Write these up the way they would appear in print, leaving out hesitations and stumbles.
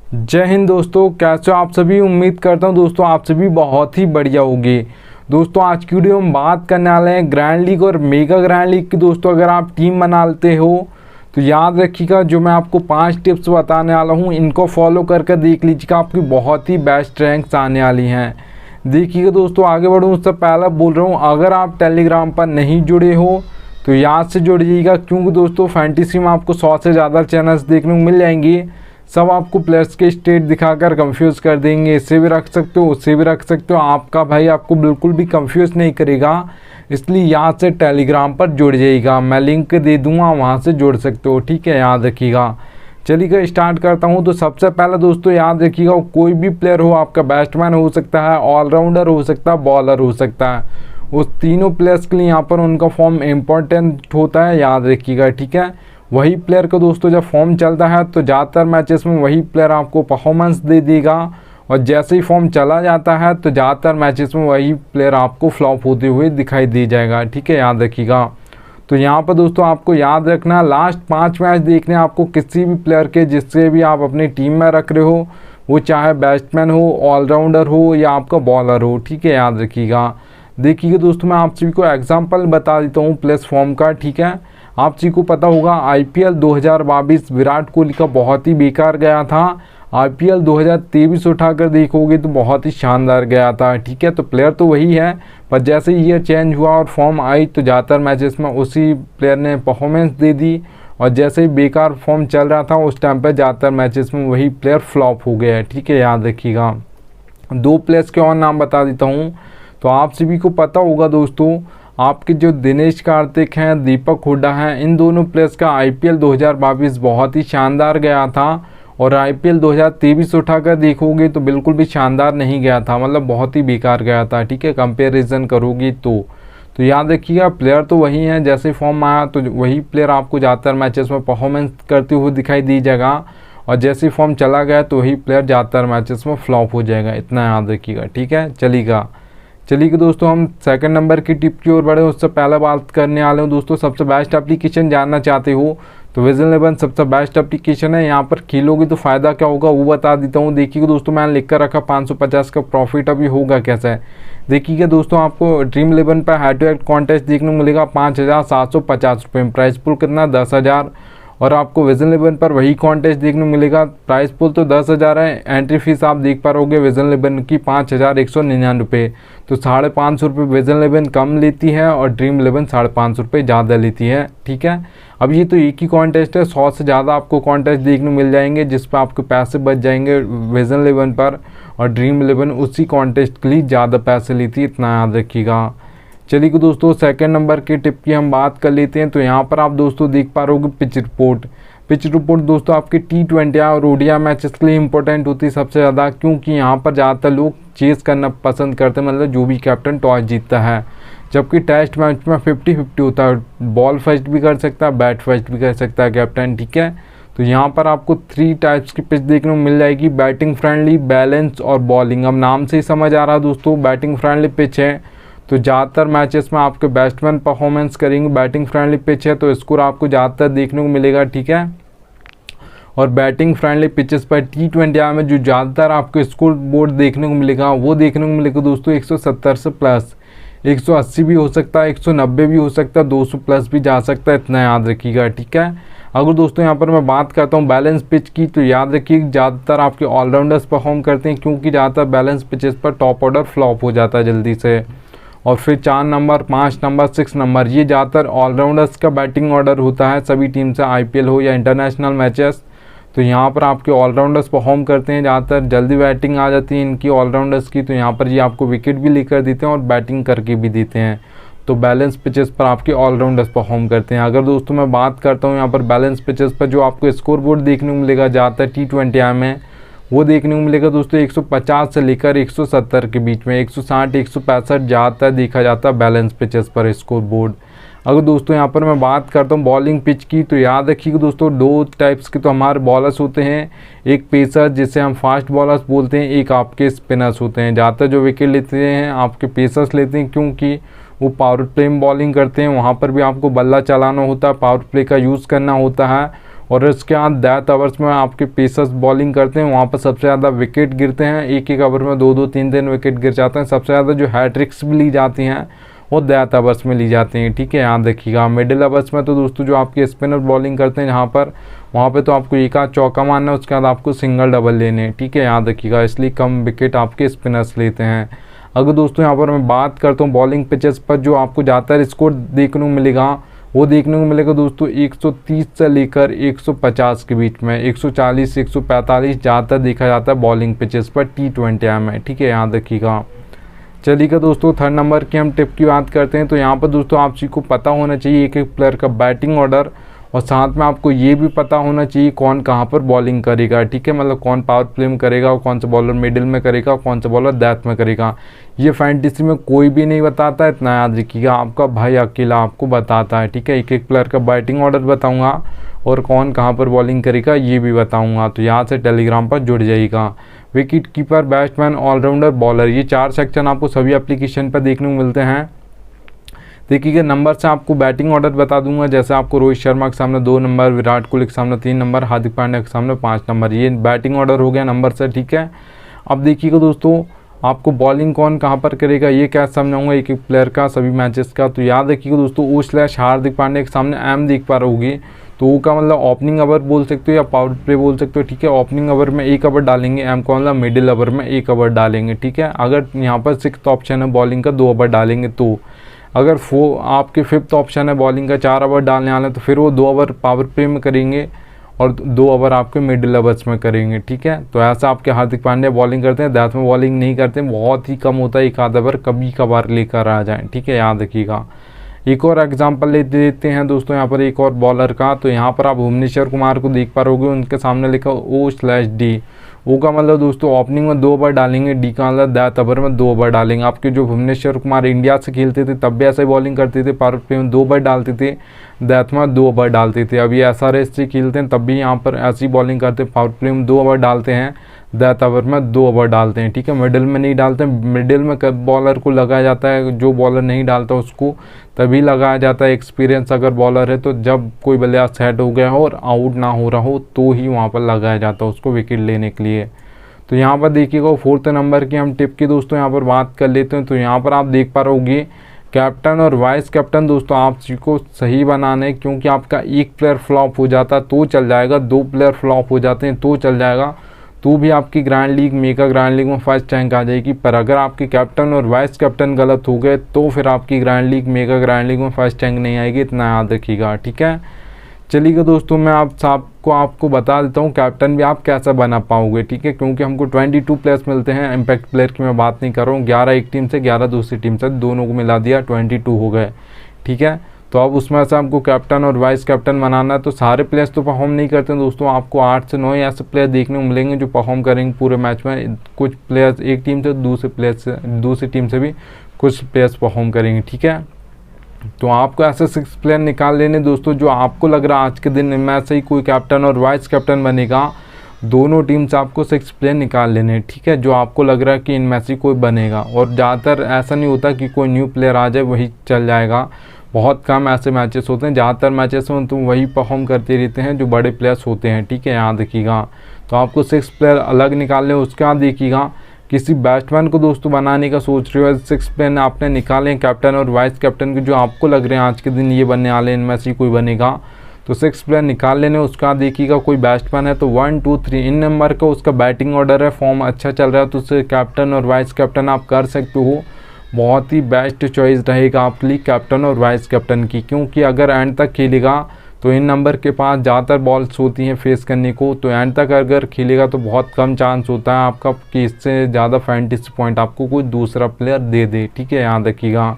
जय हिंद दोस्तों, कैसे हो आप सभी। उम्मीद करता हूं दोस्तों आप सभी बहुत ही बढ़िया होंगे। दोस्तों आज की वीडियो में बात करने वाले हैं ग्रैंड लीग और मेगा ग्रैंड लीग की। दोस्तों अगर आप टीम बनाते हो तो याद रखिएगा, जो मैं आपको 5 टिप्स बताने वाला हूं इनको फॉलो करके देख लीजिएगा, आपकी बहुत ही बेस्ट रैंक्स आने वाली हैं। देखिएगा दोस्तों, आगे बढ़ूँ उससे पहले बोल रहा हूँ, अगर आप टेलीग्राम पर नहीं जुड़े हो तो याद से जुड़ जाइएगा, क्योंकि दोस्तों फैंटेसी में आपको 100 से ज़्यादा चैनल्स देखने को मिल जाएंगे। सब आपको प्लेयर्स के स्टेट दिखाकर कंफ्यूज कर देंगे, इससे भी रख सकते हो उससे भी रख सकते हो। आपका भाई आपको बिल्कुल भी कंफ्यूज नहीं करेगा, इसलिए याद से टेलीग्राम पर जुड़ जाइएगा। मैं लिंक दे दूंगा, वहां से जुड़ सकते हो, ठीक है, याद रखिएगा। चलिए स्टार्ट करता हूं। तो सबसे पहले दोस्तों याद रखिएगा, कोई भी प्लेयर हो, आपका बैट्समैन हो सकता है, ऑलराउंडर हो सकता है, बॉलर हो सकता है, उस तीनों प्लेयर्स के लिए यहाँ पर उनका फॉर्म इम्पोर्टेंट होता है, याद रखिएगा, ठीक है। वही प्लेयर का दोस्तों जब फॉर्म चलता है तो ज़्यादातर मैचेस में वही प्लेयर आपको परफॉर्मेंस दे देगा, और जैसे ही फॉर्म चला जाता है तो ज़्यादातर मैचेस में वही प्लेयर आपको फ्लॉप होते हुए दिखाई दे जाएगा, ठीक है, याद रखिएगा। तो यहाँ पर दोस्तों आपको याद रखना, लास्ट 5 मैच देखने आपको किसी भी प्लेयर के जिससे भी आप अपनी टीम में रख रहे हो, वो चाहे बैट्समैन हो, ऑलराउंडर हो या आपका बॉलर हो, ठीक है, याद रखिएगा। देखिए दोस्तों मैं आप सभी को एग्जाम्पल बता देता हूँ प्लेस फॉर्म का, ठीक है। आप सभी को पता होगा आईपीएल 2022 विराट कोहली का बहुत ही बेकार गया था। आईपीएल 2023 उठाकर देखोगे तो बहुत ही शानदार गया था, ठीक है। तो प्लेयर तो वही है, पर जैसे ही ईयर चेंज हुआ और फॉर्म आई तो ज़्यादातर मैचेस में उसी प्लेयर ने परफॉर्मेंस दे दी, और जैसे ही बेकार फॉर्म चल रहा था उस टाइम पर ज़्यादातर मैचेस में वही प्लेयर फ्लॉप हो गया है, ठीक है, याद रखिएगा। 2 प्लेयर्स के और नाम बता देता हूँ। तो आप सभी को पता होगा दोस्तों, आपके जो दिनेश कार्तिक हैं, दीपक हुड्डा हैं, इन दोनों प्लेयर्स का आईपीएल 2022 बहुत ही शानदार गया था, और आईपीएल 2023 उठाकर देखोगे तो बिल्कुल भी शानदार नहीं गया था, मतलब बहुत ही बेकार गया था, ठीक है, कंपैरिजन करोगी तो याद रखिएगा प्लेयर तो वही हैं, जैसे फॉर्म आया तो वही प्लेयर आपको ज़्यादातर मैचेस में परफॉर्मेंस करते हुए दिखाई दी जाएगा, और जैसे फॉर्म चला गया तो वही प्लेयर ज़्यादातर मैचेस में फ्लॉप हो जाएगा, इतना याद रखिएगा, ठीक है। चलिए दोस्तों हम सेकंड नंबर की टिप की ओर बढ़े, उससे पहले बात करने वाले हूँ दोस्तों, सबसे बेस्ट एप्लीकेशन जानना चाहते हो तो विजन 11 सबसे बेस्ट एप्लीकेशन है। यहाँ पर खेलोगे तो फ़ायदा क्या होगा वो बता देता हूँ। देखिएगा दोस्तों मैंने लिख कर रखा 550 का प्रॉफिट अभी होगा कैसा है। देखिएगा दोस्तों आपको ड्रीम 11 पर हेड टू हेड कॉन्टेस्ट देखने को मिलेगा 5750 रुपये में, प्राइस पुल कितना 10,000, और आपको विजन 11 पर वही कॉन्टेस्ट देखने को मिलेगा, प्राइस पुल तो 10,000 है, एंट्री फीस आप देख पा रहोगे विजन 11 की 5,199 रुपये, तो 550 रुपये विजन 11 कम लेती है और ड्रीम 11 550 रुपये ज़्यादा लेती है, ठीक है। अब ये तो एक ही कॉन्टेस्ट है, 100 से ज़्यादा आपको कॉन्टेस्ट देखने को मिल जाएंगे जिस पर आपके पैसे बच जाएंगे विजन 11 पर, और ड्रीम 11 उसी कॉन्टेस्ट के लिए ज़्यादा पैसे लेती है, इतना याद रखिएगा। चलिए दोस्तों सेकंड नंबर की टिप की हम बात कर लेते हैं। तो यहाँ पर आप दोस्तों देख पा रहे हो पिच रिपोर्ट दोस्तों आपके T20 और ओडीआई मैचेस के लिए इंपॉर्टेंट होती है सबसे ज़्यादा, क्योंकि यहाँ पर ज़्यादातर लोग चेस करना पसंद करते हैं, मतलब जो भी कैप्टन टॉस जीतता है, जबकि टेस्ट मैच में 50-50 होता है, बॉल फर्स्ट भी कर सकता है, बैट फर्स्ट भी कर सकता है कैप्टन, ठीक है। तो यहाँ पर आपको 3 टाइप्स की पिच देखने को मिल जाएगी, बैटिंग फ्रेंडली, बैलेंस और बॉलिंग। अब नाम से ही समझ आ रहा है दोस्तों बैटिंग फ्रेंडली पिच है तो ज़्यादातर मैचेस में आपके बैट्समैन परफॉर्मेंस करेंगे, बैटिंग फ्रेंडली पिच है तो स्कोर आपको ज़्यादातर देखने को मिलेगा, ठीक है। और बैटिंग फ्रेंडली पिचेस पर T20 में जो ज़्यादातर आपको स्कोर बोर्ड देखने को मिलेगा वो देखने को मिलेगा दोस्तों 170 से प्लस, 180 भी हो सकता है, 190 भी हो सकता है, 200 प्लस भी जा सकता है, इतना याद रखिएगा, ठीक है। अगर दोस्तों यहाँ पर मैं बात करता हूँ बैलेंस पिच की, तो याद रखिए ज़्यादातर आपके ऑलराउंडर्स परफॉर्म करते हैं, क्योंकि ज़्यादातर बैलेंस पिचेस पर टॉप ऑर्डर फ्लॉप हो जाता है जल्दी से। और फिर 4 नंबर, 5 नंबर, 6 नंबर ये ज़्यादातर ऑलराउंडर्स का बैटिंग ऑर्डर होता है सभी टीम से, आईपीएल हो या इंटरनेशनल मैचेस। तो यहाँ पर आपके ऑलराउंडर्स परफॉर्म करते हैं, ज़्यादातर जल्दी बैटिंग आ जाती है इनकी ऑलराउंडर्स की, तो यहाँ पर ये आपको विकेट भी लेकर देते हैं और बैटिंग करके भी देते हैं। तो बैलेंस पिचेस पर आपके ऑलराउंडर्स परफॉर्म करते हैं। अगर दोस्तों मैं बात करता हूँ यहाँ पर बैलेंस पिचेस पर जो आपको स्कोर बोर्ड देखने को मिलेगा ज़्यादातर T20 में, वो देखने को मिलेगा दोस्तों 150 से लेकर 170 के बीच में, 160, 165 ज़्यादातर देखा जाता है बैलेंस पिचेस पर स्कोर बोर्ड। अगर दोस्तों यहाँ पर मैं बात करता हूँ बॉलिंग पिच की, तो याद रखिएगा दोस्तों 2 टाइप्स के तो हमारे बॉलर्स होते हैं, एक पेसर जिसे हम फास्ट बॉलर्स बोलते हैं, एक आपके स्पिनर्स होते हैं। ज़्यादातर जो विकेट लेते हैं आपके पेसर्स लेते हैं, क्योंकि वो पावर प्ले में बॉलिंग करते हैं, वहाँ पर भी आपको बल्ला चलाना होता है, पावर प्ले का यूज़ करना होता है, और इसके बाद डेथ ओवर्स में आपके पेसर्स बॉलिंग करते हैं, वहाँ पर सबसे ज़्यादा विकेट गिरते हैं, एक एक ओवर में 2-2 3-3 विकेट गिर जाते हैं। सबसे ज़्यादा जो हैट्रिक्स भी ली जाती हैं वो डेथ ओवर्स में ली जाती हैं, ठीक है, याद रखिएगा। मिडिल ओवर्स में तो दोस्तों जो आपके स्पिनर बॉलिंग करते हैं वहाँ पे तो आपको एक आध चौका मारना है, उसके बाद आपको सिंगल डबल लेने हैं, ठीक है, याद रखिएगा। इसलिए कम विकेट आपके स्पिनर्स लेते हैं। अगर दोस्तों यहाँ पर मैं बात करता हूँ बॉलिंग पिचेस पर जो आपको ज़्यादातर स्कोर देखने को मिलेगा, वो देखने को मिलेगा दोस्तों 130 से लेकर 150 के बीच में, 140 145 ज़्यादातर देखा जाता है बॉलिंग पिचेस पर T20I में, ठीक है, याद रखिएगा। चलिएगा दोस्तों, थर्ड नंबर की हम टिप की बात करते हैं। तो यहाँ पर दोस्तों आप जी को पता होना चाहिए एक एक प्लेयर का बैटिंग ऑर्डर, और साथ में आपको ये भी पता होना चाहिए कौन कहाँ पर बॉलिंग करेगा, ठीक है, मतलब कौन पावर प्ले में करेगा और कौन सा बॉलर मिडिल में करेगा और कौन सा बॉलर डेथ में करेगा। ये फैंटेसी में कोई भी नहीं बताता है, इतना याद रखिएगा, आपका भाई अकेला आपको बताता है, ठीक है। एक एक प्लेयर का बैटिंग ऑर्डर बताऊँगा और कौन कहाँ पर बॉलिंग करेगा ये भी बताऊँगा, तो यहाँ से टेलीग्राम पर जुड़ जाइएगा। Wicketkeeper, batsman, allrounder, bowler, ये 4 सेक्शन आपको सभी एप्लीकेशन पर देखने को मिलते हैं। देखिए नंबर से आपको बैटिंग ऑर्डर बता दूंगा, जैसे आपको रोहित शर्मा के सामने 2 नंबर, विराट कोहली के सामने 3 नंबर, हार्दिक पांड्या के सामने 5 नंबर, ये बैटिंग ऑर्डर हो गया नंबर से, ठीक है। अब देखिएगा दोस्तों आपको बॉलिंग कौन कहाँ पर करेगा ये क्या समझाऊंगा एक एक प्लेयर का सभी मैचेस का। तो याद रखिएगा दोस्तों O/ हार्दिक पांड्या के सामने M देख पा रहोगे, तो O का मतलब ओपनिंग ओवर बोल सकते हो या पावर प्ले बोल सकते हो, ठीक है। ओपनिंग ओवर में 1 ओवर डालेंगे, M का मतलब मिडिल ओवर में 1 ओवर डालेंगे, ठीक है। अगर यहाँ पर 6th ऑप्शन है बॉलिंग का 2 ओवर डालेंगे, तो अगर आपके 5th ऑप्शन है बॉलिंग का 4 ओवर डालने वाले तो फिर वो 2 ओवर पावर प्ले में करेंगे और 2 ओवर आपके मिडिल ओवर्स में करेंगे, ठीक है। तो ऐसा आपके हार्दिक पांड्या बॉलिंग करते हैं, डेथ में बॉलिंग नहीं करते, बहुत ही कम होता है, एक आध ओवर कभी कभार लेकर आ जाएं, ठीक है, याद रखिएगा। एक और एग्जांपल ले देते हैं दोस्तों यहाँ पर एक और बॉलर का। तो यहाँ पर आप भुवनेश्वर कुमार को देख पा रहोगे, उनके सामने लिखा O/D। O का मतलब दोस्तों ओपनिंग में 2 ओवर डालेंगे, D का मतलब डेथ ओवर में 2 ओवर डालेंगे। आपके जो भुवनेश्वर कुमार इंडिया से खेलते थे तब भी ऐसे बॉलिंग करते थे, पावर प्ले में 2 ओवर डालते थे, डेथ में 2 ओवर डालते थे। अभी SRH से खेलते हैं तब भी यहाँ पर ऐसी बॉलिंग करते हैं, पावर प्ले में 2 ओवर डालते हैं, डेथ ओवर में 2 ओवर डालते हैं, ठीक है। मिडिल में नहीं डालते, मिडिल में बॉलर को लगाया जाता है, जो बॉलर नहीं डालता उसको तभी लगाया जाता है। एक्सपीरियंस अगर बॉलर है तो जब कोई बल्लेबाज सेट हो गया हो और आउट ना हो रहा हो तो ही वहाँ पर लगाया जाता है उसको विकेट लेने के लिए। तो यहाँ पर देखिएगा 4th नंबर की हम टिप की दोस्तों यहाँ पर बात कर लेते हैं। तो यहाँ पर आप देख पा रहोगे कैप्टन और वाइस कैप्टन दोस्तों आप को सही बनाना है, क्योंकि आपका एक प्लेयर फ्लॉप हो जाता तो चल जाएगा, 2 प्लेयर फ्लॉप हो जाते हैं तो चल जाएगा, तो भी आपकी grand league mega grand league में फर्स्ट रैंक आ जाएगी। पर अगर आपके कैप्टन और वाइस कैप्टन गलत हो गए तो फिर आपकी grand league mega grand league में फर्स्ट रैंक नहीं आएगी, इतना याद रखिएगा, ठीक है। चलिएगा दोस्तों मैं आपको बता देता हूँ कैप्टन भी आप कैसे बना पाओगे, ठीक है, क्योंकि हमको 22 प्लेयर्स मिलते हैं। इम्पैक्ट प्लेयर की मैं बात नहीं कर रहा हूँ, 11 एक टीम से 11 दूसरी टीम से, दोनों को मिला दिया 22 हो गए, ठीक है। तो अब उसमें से हमको कैप्टन और वाइस कैप्टन बनाना है। तो सारे प्लेयर्स तो परफॉर्म नहीं करते हैं दोस्तों, आपको 8 से 9 ऐसे प्लेयर देखने को मिलेंगे जो परफॉर्म करेंगे पूरे मैच में। कुछ प्लेयर्स एक टीम से, दूसरी टीम से भी कुछ प्लेयर्स परफॉर्म करेंगे, ठीक है। तो आपको ऐसे 6 प्लेयर निकाल लेने दोस्तों जो आपको लग रहा है आज के दिन में से ही कोई कैप्टन और वाइस कैप्टन बनेगा। दोनों टीम से आपको 6 प्लेयर निकाल लेने, ठीक है, जो आपको लग रहा है कि इनमें से कोई बनेगा। और ज़्यादातर ऐसा नहीं होता कि कोई न्यू प्लेयर आ जाए वही चल जाएगा, बहुत कम ऐसे मैचेस होते हैं। ज़्यादातर मैचेस में तो वही परफॉर्म करते रहते हैं जो बड़े प्लेयर्स होते हैं, ठीक है, याद रखिएगा। तो आपको 6 प्लेयर अलग निकालने, उसके बाद देखिएगा किसी बैट्समैन को दोस्तों बनाने का सोच रहे हो, 6 प्लेयर आपने निकाले कैप्टन और वाइस कैप्टन के जो आपको लग रहे हैं आज के दिन ये बनने वाले, इनमें से कोई बनेगा, तो 6 प्लेयर निकाल लेने। उसका देखिएगा कोई बैट्समैन है तो 1 2 3 इन नंबर का उसका बैटिंग ऑर्डर है, फॉर्म अच्छा चल रहा है तो उससे कैप्टन और वाइस कैप्टन आप कर सकते हो। बहुत ही बेस्ट चॉइस रहेगा आपके लिए कैप्टन और वाइस कैप्टन की, क्योंकि अगर एंड तक खेलेगा तो इन नंबर के पास ज़्यादातर बॉल्स होती हैं फेस करने को, तो एंड तक अगर खेलेगा तो बहुत कम चांस होता है आपका कि इससे ज़्यादा फैंटेसी पॉइंट आपको कोई दूसरा प्लेयर दे दे, ठीक है, याद रखिएगा।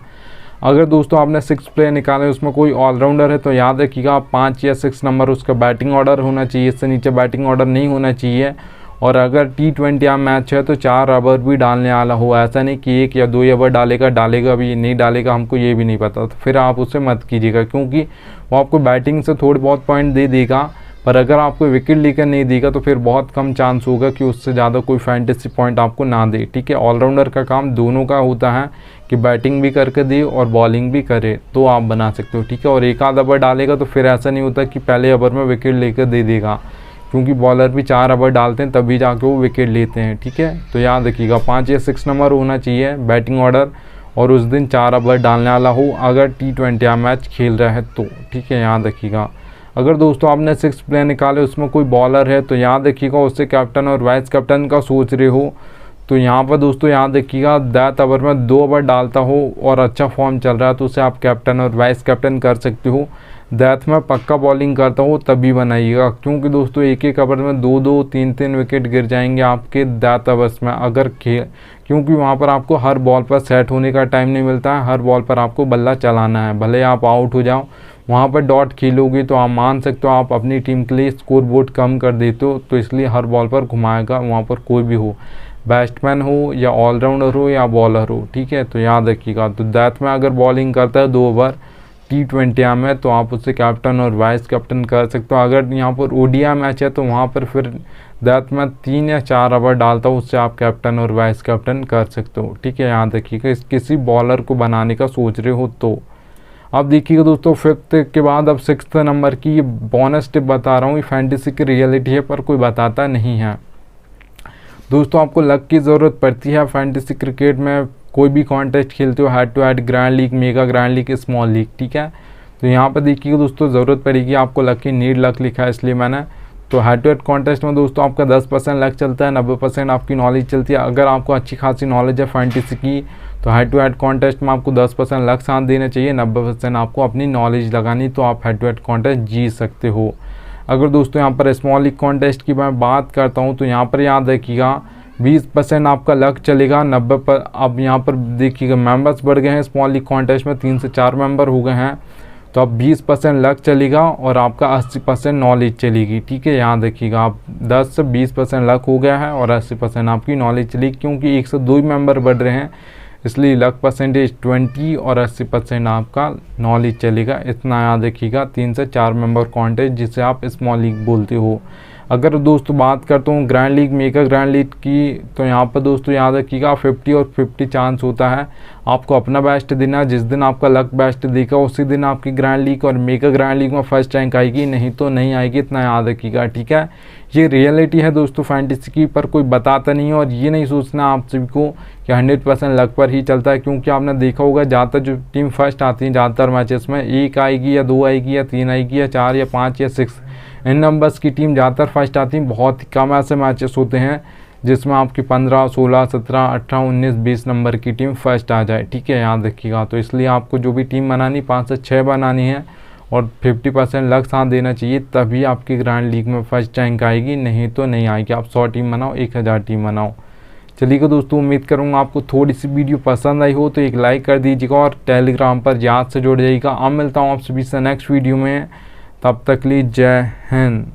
अगर दोस्तों आपने 6 प्लेयर निकाले उसमें कोई ऑलराउंडर है तो याद रखिएगा 5 या 6 नंबर उसका बैटिंग ऑर्डर होना चाहिए, इससे नीचे बैटिंग ऑर्डर नहीं होना चाहिए। और अगर T20 मैच है तो 4 ओवर भी डालने वाला हो, ऐसा नहीं कि 1 या 2 ओवर डालेगा भी नहीं डालेगा, हमको ये भी नहीं पता, तो फिर आप उससे मत कीजिएगा, क्योंकि वो आपको बैटिंग से थोड़े बहुत पॉइंट दे देगा पर अगर आपको विकेट लेकर नहीं देगा तो फिर बहुत कम चांस होगा कि उससे ज़्यादा कोई फैंटेसी पॉइंट आपको ना दे। ठीक है, ऑलराउंडर का काम दोनों का होता है कि बैटिंग भी करके दे और बॉलिंग भी करे, तो आप बना सकते हो। ठीक है, और एक आध ओवर डालेगा तो फिर ऐसा नहीं होता कि पहले ओवर में विकेट लेकर दे देगा, क्योंकि बॉलर भी 4 ओवर डालते हैं तभी जाके वो विकेट लेते हैं। ठीक है, तो याद रखिएगा 5 या 6 नंबर होना चाहिए बैटिंग ऑर्डर, और उस दिन 4 ओवर डालने वाला हो अगर T20 या मैच खेल रहा है तो। ठीक है, याद रखिएगा। अगर दोस्तों आपने 6 प्लेयर निकाले उसमें कोई बॉलर है तो याद रखिएगा उससे कैप्टन और वाइस कैप्टन का सोच रहे हो, तो यहाँ पर दोस्तों याद रखिएगा 10 ओवर में 2 ओवर डालता हो और अच्छा फॉर्म चल रहा है तो उसे आप कैप्टन और वाइस कैप्टन कर सकते हो। 10 में पक्का बॉलिंग करता हो तभी बनाइएगा, क्योंकि दोस्तों एक एक ओवर में 2-2 3-3 विकेट गिर जाएंगे आपके 10 ओवर्स में अगर क्योंकि वहाँ पर आपको हर बॉल पर सेट होने का टाइम नहीं मिलता है, हर बॉल पर आपको बल्ला चलाना है। भले आप आउट हो जाओ, वहाँ पर डॉट खेलोगे तो आप मान सकते हो आप अपनी टीम के लिए स्कोर बोर्ड कम कर देते हो, तो इसलिए हर बॉल पर घुमाएगा, वहाँ पर कोई भी हो, बैट्समैन हो या ऑलराउंडर हो या बॉलर हो। ठीक है, तो याद रखिएगा। तो 10 में अगर बॉलिंग करता है 2 ओवर T20 में तो आप उससे कैप्टन और वाइस कैप्टन कर सकते हो। अगर यहाँ पर ODI मैच है तो वहाँ पर फिर 10 में 3 या 4 ओवर डालता हो, उससे आप कैप्टन और वाइस कैप्टन कर सकते हो। ठीक है, याद रखिएगा किसी बॉलर को बनाने का सोच रहे हो तो। अब देखिएगा दोस्तों 5th के बाद अब 6th नंबर की ये बोनस टिप बता रहा हूँ, ये फैंटेसी की रियलिटी है पर कोई बताता नहीं है। दोस्तों आपको लक की ज़रूरत पड़ती है फैंटेसी क्रिकेट में, कोई भी कॉन्टेस्ट खेलते हो, head to head, grand league, mega grand league, small league. ठीक है, तो यहाँ पर देखिएगा दोस्तों ज़रूरत पड़ेगी आपको लक की, नीड लक लिखा है इसलिए मैंने। तो हेड टू हेड कॉन्टेस्ट में दोस्तों आपका 10% लक चलता है, 90% आपकी नॉलेज चलती है। अगर आपको अच्छी खासी नॉलेज है फैंटेसी की तो हेड टू हेड कॉन्टेस्ट में आपको 10% लक साथ देना चाहिए, 90% आपको अपनी नॉलेज लगानी, तो आप हेड टू हेड कॉन्टेस्ट जीत सकते हो। अगर दोस्तों यहाँ पर स्मॉल लीग कॉन्टेस्ट की मैं बात करता हूँ तो यहाँ पर याद रखिएगा 20% आपका लक चलेगा, 90 पर। अब यहाँ पर देखिएगा मेंबर्स बढ़ गए हैं स्मॉल लीग कॉन्टेस्ट में, 3 से 4 मेंबर हो गए हैं, तो अब 20% लक चलेगा और आपका 80% नॉलेज चलेगी। ठीक है, याद रखिएगा आप 10 से 20% लक हो गया है और 80% आपकी नॉलेज चलेगी, क्योंकि 1 से 2 मेंबर बढ़ रहे हैं इसलिए लक परसेंटेज 20 और 80% आपका नॉलेज चलेगा। इतना याद रखिएगा, 3 से 4 मेंबर कॉन्टेस्ट जिसे आप स्मॉल लीग बोलते हो। अगर दोस्तों बात करता हूँ grand league, mega grand league की, तो यहाँ पर दोस्तों याद रखिएगा 50 और 50 चांस होता है। आपको अपना बेस्ट देना, जिस दिन आपका लक बेस्ट देगा उसी दिन आपकी ग्रैंड लीग और मेगा ग्रैंड लीग में फर्स्ट रैंक आएगी, नहीं तो नहीं आएगी, इतना याद रखिएगा। ठीक है, ये रियलिटी है दोस्तों फैंटेसी की, पर कोई बताता नहीं है। और ये नहीं सोचना आप सभी को कि 100% लक पर ही चलता है, क्योंकि आपने देखा होगा ज़्यादातर जो टीम फर्स्ट आती है ज़्यादातर मैचेस में 1 आएगी या 2 आएगी या 3 आएगी या 4 या 5 या 6, इन नंबर्स की टीम ज़्यादातर फर्स्ट आती हैं। बहुत ही कम ऐसे मैचेस होते हैं जिसमें आपकी 15, 16, 17, 18, 19, 20 नंबर की टीम फर्स्ट आ जाए। ठीक है, याद रखिएगा। तो इसलिए आपको जो भी टीम बनानी 5 से 6 बनानी है और 50% लक साथ देना चाहिए, तभी आपकी ग्रैंड लीग में फर्स्ट रैंक आएगी, नहीं तो नहीं आएगी। आप 100 टीम बनाओ, 1000 टीम बनाओ। चलिएगा दोस्तों, उम्मीद करूँगा आपको थोड़ी सी वीडियो पसंद आई हो तो एक लाइक कर दीजिएगा और टेलीग्राम पर याद से जुड़ जाइएगा। अब मिलता हूँ आप सभी से नेक्स्ट वीडियो में, तब तक लिए जय हिंद।